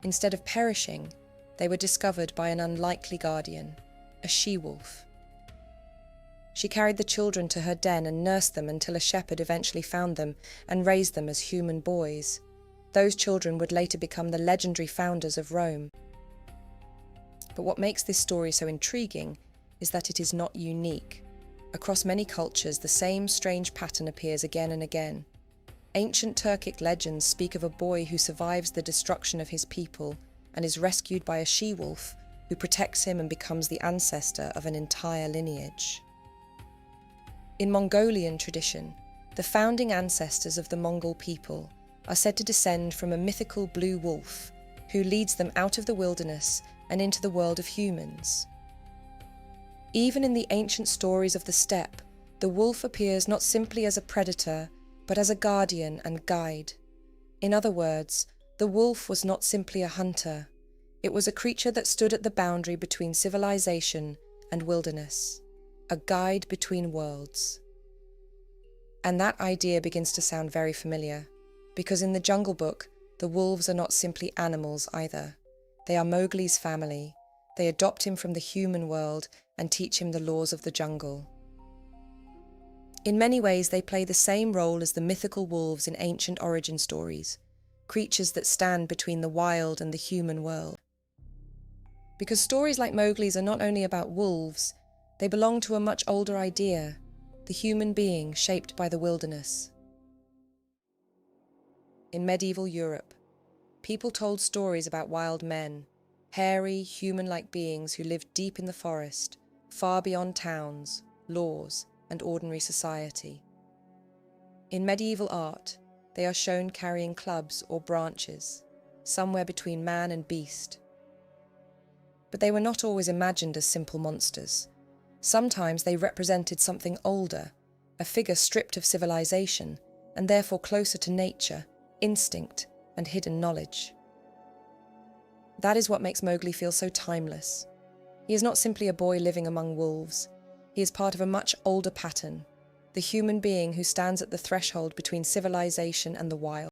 Instead of perishing, they were discovered by an unlikely guardian, a she-wolf. She carried the children to her den and nursed them until a shepherd eventually found them and raised them as human boys. Those children would later become the legendary founders of Rome. But what makes this story so intriguing is that it is not unique. Across many cultures, the same strange pattern appears again and again. Ancient Turkic legends speak of a boy who survives the destruction of his people and is rescued by a she-wolf who protects him and becomes the ancestor of an entire lineage. In Mongolian tradition, the founding ancestors of the Mongol people are said to descend from a mythical blue wolf who leads them out of the wilderness and into the world of humans. Even in the ancient stories of the steppe, the wolf appears not simply as a predator, but as a guardian and guide. In other words, the wolf was not simply a hunter. It was a creature that stood at the boundary between civilization and wilderness, a guide between worlds. And that idea begins to sound very familiar, because in the Jungle Book, the wolves are not simply animals either. They are Mowgli's family. They adopt him from the human world and teach him the laws of the jungle. In many ways, they play the same role as the mythical wolves in ancient origin stories, creatures that stand between the wild and the human world. Because stories like Mowgli's are not only about wolves, they belong to a much older idea, the human being shaped by the wilderness. In medieval Europe, people told stories about wild men, hairy, human-like beings who lived deep in the forest, far beyond towns, laws, and ordinary society. In medieval art, they are shown carrying clubs or branches, somewhere between man and beast. But they were not always imagined as simple monsters. Sometimes they represented something older, a figure stripped of civilization, and therefore closer to nature, instinct, and hidden knowledge. That is what makes Mowgli feel so timeless. He is not simply a boy living among wolves. He is part of a much older pattern, the human being who stands at the threshold between civilization and the wild.